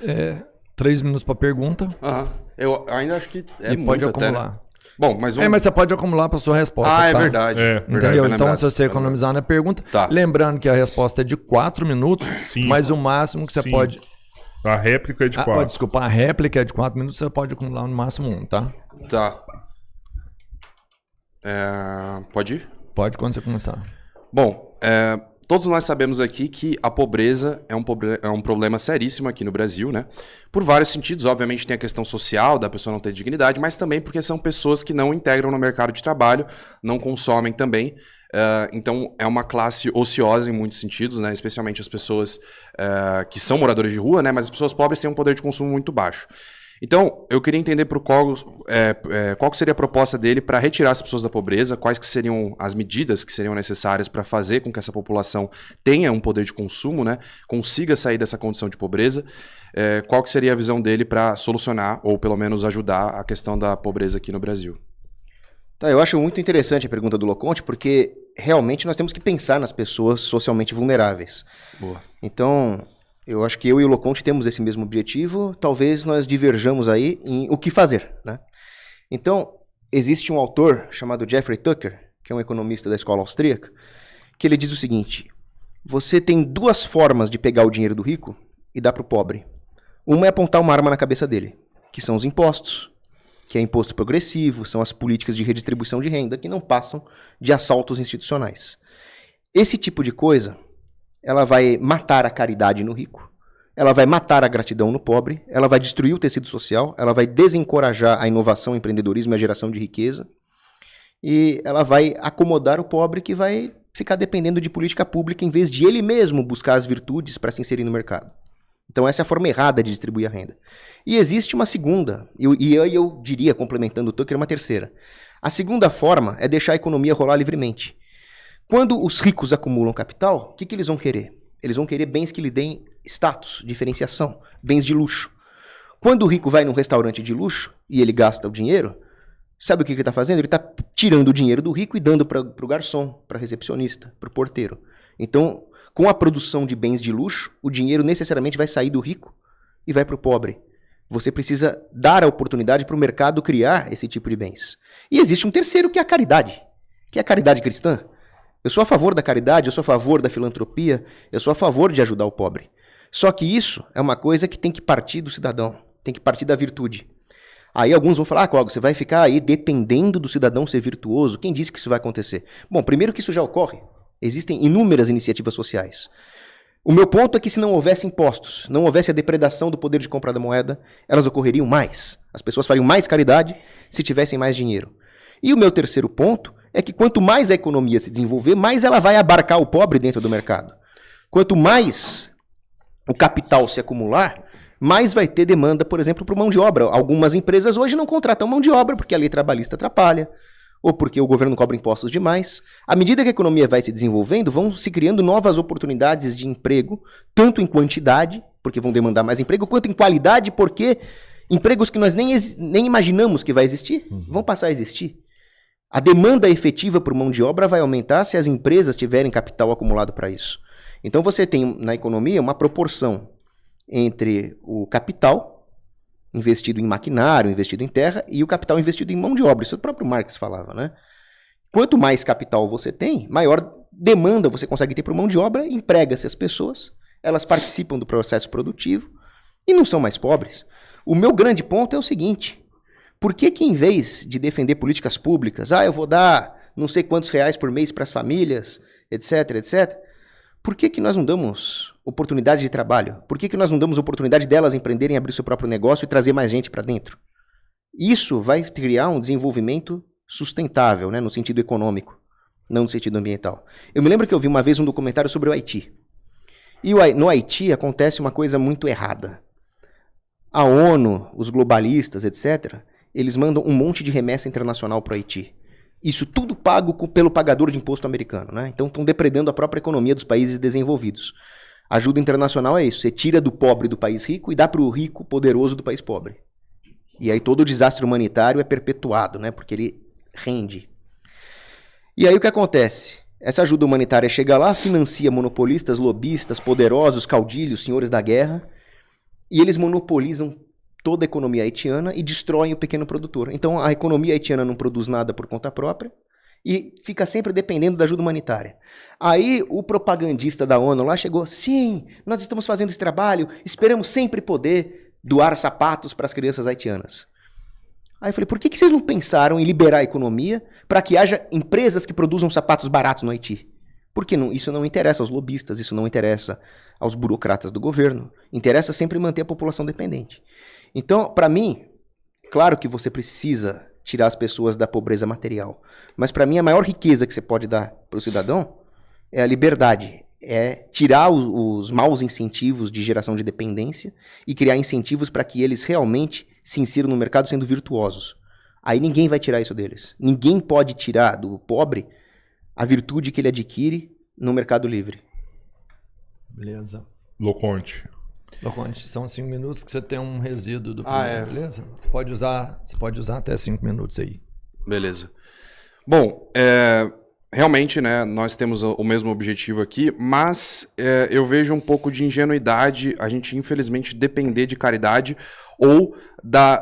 É, 3 minutos para pergunta. Eu ainda acho que é e muito pode até, acumular. né? Bom, mas vamos... mas você pode acumular para sua resposta. É tá? verdade. Entendeu? Verdade, então, se você economizar na pergunta, lembrando que a resposta é de 4 minutos, mas o máximo que você pode... A réplica é de 4. Desculpa, a réplica é de 4 minutos, você pode acumular no máximo 1, tá? Tá. Pode ir? Pode quando você começar. Bom, todos nós sabemos aqui que a pobreza é um problema seríssimo aqui no Brasil, né? Por vários sentidos. Obviamente tem a questão social, da pessoa não ter dignidade, mas também porque são pessoas que não integram no mercado de trabalho, não consomem também. Então é uma classe ociosa em muitos sentidos, né? Especialmente as pessoas que são moradores de rua, né? Mas as pessoas pobres têm um poder de consumo muito baixo. Então, eu queria entender qual que seria a proposta dele para retirar as pessoas da pobreza, quais que seriam as medidas que seriam necessárias para fazer com que essa população tenha um poder de consumo, né, consiga sair dessa condição de pobreza, qual que seria a visão dele para solucionar, ou pelo menos ajudar a questão da pobreza aqui no Brasil. Tá, eu acho muito interessante a pergunta do Loconte, porque realmente nós temos que pensar nas pessoas socialmente vulneráveis. Boa. Então... eu acho que eu e o Loconte temos esse mesmo objetivo, talvez nós diverjamos aí em o que fazer, né? Então, existe um autor chamado Jeffrey Tucker, que é um economista da escola austríaca, que ele diz o seguinte: você tem 2 formas de pegar o dinheiro do rico e dar para o pobre. Uma é apontar uma arma na cabeça dele, que são os impostos, que é imposto progressivo, são as políticas de redistribuição de renda que não passam de assaltos institucionais. Esse tipo de coisa... ela vai matar a caridade no rico, ela vai matar a gratidão no pobre, ela vai destruir o tecido social, ela vai desencorajar a inovação, o empreendedorismo e a geração de riqueza, e ela vai acomodar o pobre que vai ficar dependendo de política pública em vez de ele mesmo buscar as virtudes para se inserir no mercado. Então essa é a forma errada de distribuir a renda. E existe uma segunda, e eu diria, complementando o Tucker, uma terceira. A segunda forma é deixar a economia rolar livremente. Quando os ricos acumulam capital, o que eles vão querer? Eles vão querer bens que lhe deem status, diferenciação, bens de luxo. Quando o rico vai num restaurante de luxo e ele gasta o dinheiro, sabe o que ele está fazendo? Ele está tirando o dinheiro do rico e dando para o garçom, para a recepcionista, para o porteiro. Então, com a produção de bens de luxo, o dinheiro necessariamente vai sair do rico e vai para o pobre. Você precisa dar a oportunidade para o mercado criar esse tipo de bens. E existe um terceiro, que é a caridade, que é a caridade cristã. Eu sou a favor da caridade, eu sou a favor da filantropia, eu sou a favor de ajudar o pobre. Só que isso é uma coisa que tem que partir do cidadão, tem que partir da virtude. Aí alguns vão falar, Cogos, você vai ficar aí dependendo do cidadão ser virtuoso. Quem disse que isso vai acontecer? Bom, primeiro que isso já ocorre. Existem inúmeras iniciativas sociais. O meu ponto é que se não houvesse impostos, não houvesse a depredação do poder de compra da moeda, elas ocorreriam mais. As pessoas fariam mais caridade se tivessem mais dinheiro. E o meu terceiro ponto é que quanto mais a economia se desenvolver, mais ela vai abarcar o pobre dentro do mercado. Quanto mais o capital se acumular, mais vai ter demanda, por exemplo, por mão de obra. Algumas empresas hoje não contratam mão de obra porque a lei trabalhista atrapalha, ou porque o governo cobra impostos demais. À medida que a economia vai se desenvolvendo, vão se criando novas oportunidades de emprego, tanto em quantidade, porque vão demandar mais emprego, quanto em qualidade, porque empregos que nós nem imaginamos que vai existir, vão passar a existir. A demanda efetiva por mão de obra vai aumentar se as empresas tiverem capital acumulado para isso. Então você tem na economia uma proporção entre o capital investido em maquinário, investido em terra, e o capital investido em mão de obra. Isso o próprio Marx falava, né? Quanto mais capital você tem, maior demanda você consegue ter por mão de obra, emprega-se as pessoas, elas participam do processo produtivo e não são mais pobres. O meu grande ponto é o seguinte: por que em vez de defender políticas públicas, eu vou dar não sei quantos reais por mês para as famílias, etc, etc, por que nós não damos oportunidade de trabalho? Por que nós não damos oportunidade delas empreenderem, abrir seu próprio negócio e trazer mais gente para dentro? Isso vai criar um desenvolvimento sustentável, né, no sentido econômico, não no sentido ambiental. Eu me lembro que eu vi uma vez um documentário sobre o Haiti. E no Haiti acontece uma coisa muito errada. A ONU, os globalistas, etc., eles mandam um monte de remessa internacional para o Haiti. Isso tudo pago pelo pagador de imposto americano, né? Então estão depredando a própria economia dos países desenvolvidos. Ajuda internacional é isso, você tira do pobre do país rico e dá para o rico poderoso do país pobre. E aí todo o desastre humanitário é perpetuado, né? Porque ele rende. E aí o que acontece? Essa ajuda humanitária chega lá, financia monopolistas, lobistas, poderosos, caudilhos, senhores da guerra, e eles monopolizam toda a economia haitiana e destroem o pequeno produtor. Então a economia haitiana não produz nada por conta própria e fica sempre dependendo da ajuda humanitária. Aí o propagandista da ONU lá chegou, sim, nós estamos fazendo esse trabalho, esperamos sempre poder doar sapatos para as crianças haitianas. Aí eu falei, por que vocês não pensaram em liberar a economia para que haja empresas que produzam sapatos baratos no Haiti? Porque isso não interessa aos lobistas, isso não interessa aos burocratas do governo. Interessa sempre manter a população dependente. Então, para mim, claro que você precisa tirar as pessoas da pobreza material. Mas para mim, a maior riqueza que você pode dar para o cidadão é a liberdade. É tirar os maus incentivos de geração de dependência e criar incentivos para que eles realmente se insiram no mercado sendo virtuosos. Aí ninguém vai tirar isso deles. Ninguém pode tirar do pobre a virtude que ele adquire no mercado livre. Beleza. Loconte, são 5 minutos que você tem um resíduo do primeiro, beleza? Você pode usar até 5 minutos aí. Beleza. Bom, realmente, né, nós temos o mesmo objetivo aqui, mas eu vejo um pouco de ingenuidade a gente, infelizmente, depender de caridade ou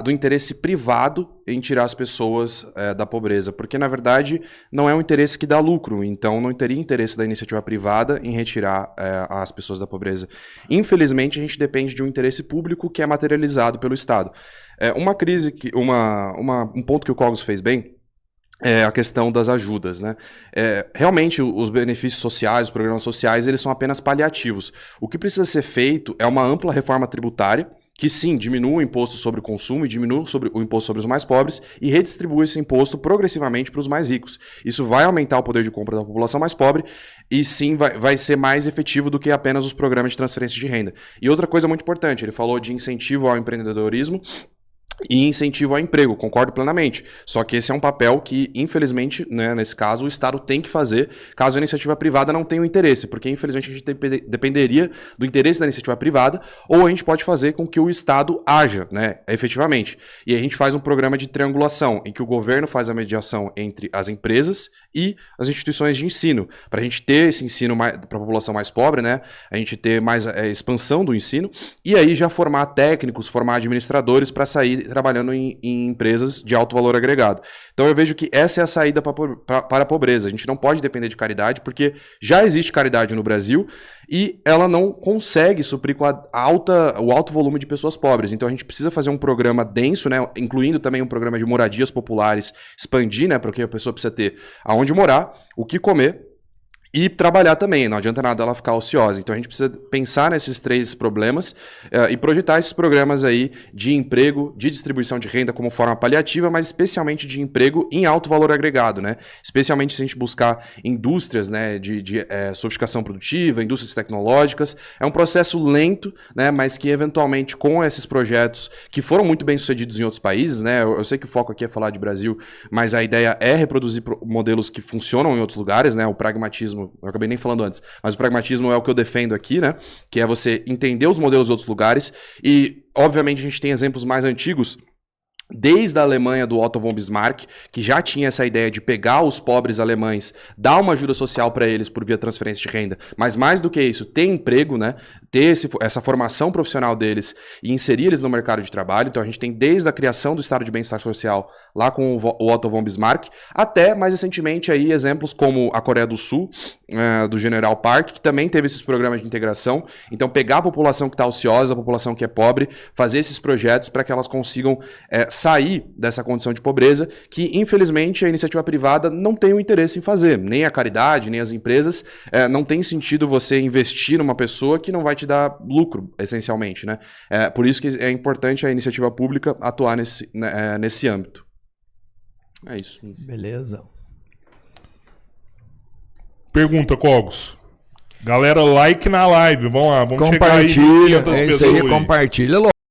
do interesse privado em tirar as pessoas da pobreza, porque, na verdade, não é um interesse que dá lucro, então não teria interesse da iniciativa privada em retirar as pessoas da pobreza. Infelizmente, a gente depende de um interesse público que é materializado pelo Estado. Um ponto que o Cogos fez bem é a questão das ajudas, né? Realmente, os benefícios sociais, os programas sociais, eles são apenas paliativos. O que precisa ser feito é uma ampla reforma tributária, que sim, diminua o imposto sobre o consumo e diminua o imposto sobre os mais pobres e redistribui esse imposto progressivamente para os mais ricos. Isso vai aumentar o poder de compra da população mais pobre e sim vai ser mais efetivo do que apenas os programas de transferência de renda. E outra coisa muito importante, ele falou de incentivo ao empreendedorismo e incentivo ao emprego, concordo plenamente. Só que esse é um papel que, infelizmente, né, nesse caso, o Estado tem que fazer, caso a iniciativa privada não tenha o interesse, porque, infelizmente, a gente dependeria do interesse da iniciativa privada, ou a gente pode fazer com que o Estado haja, né, efetivamente. E a gente faz um programa de triangulação, em que o governo faz a mediação entre as empresas e as instituições de ensino, para a gente ter esse ensino para a população mais pobre, né, a gente ter mais expansão do ensino, e aí já formar técnicos, formar administradores para sair trabalhando em empresas de alto valor agregado. Então eu vejo que essa é a saída para a pobreza. A gente não pode depender de caridade, porque já existe caridade no Brasil e ela não consegue suprir com o alto volume de pessoas pobres. Então a gente precisa fazer um programa denso, né, incluindo também um programa de moradias populares, expandir, né, porque a pessoa precisa ter aonde morar, o que comer, e trabalhar também, não adianta nada ela ficar ociosa. Então a gente precisa pensar nesses 3 problemas e projetar esses programas aí de emprego, de distribuição de renda como forma paliativa, mas especialmente de emprego em alto valor agregado, né? Especialmente se a gente buscar indústrias, né, de sofisticação produtiva, indústrias tecnológicas. É um processo lento, né, mas que eventualmente com esses projetos que foram muito bem sucedidos em outros países, né? Eu sei que o foco aqui é falar de Brasil, mas a ideia é reproduzir modelos que funcionam em outros lugares, né? O pragmatismo, eu acabei nem falando antes, mas o pragmatismo é o que eu defendo aqui, né? Que é você entender os modelos de outros lugares e, obviamente, a gente tem exemplos mais antigos, desde a Alemanha do Otto von Bismarck, que já tinha essa ideia de pegar os pobres alemães, dar uma ajuda social para eles por via transferência de renda, mas mais do que isso, ter emprego, né? Ter essa formação profissional deles e inserir eles no mercado de trabalho. Então a gente tem desde a criação do Estado de Bem-Estar Social lá com o Otto von Bismarck, até mais recentemente aí exemplos como a Coreia do Sul, do General Park, que também teve esses programas de integração. Então pegar a população que está ociosa, a população que é pobre, fazer esses projetos para que elas consigam sair dessa condição de pobreza que, infelizmente, a iniciativa privada não tem o interesse em fazer. Nem a caridade, nem as empresas. Não tem sentido você investir numa pessoa que não vai te dar lucro, essencialmente, né? Por isso que é importante a iniciativa pública atuar nesse âmbito. É isso. Beleza. Pergunta, Cogos. Galera, like na live. Vamos lá, vamos compartilha, chegar aí 500 pessoas. Compartilha.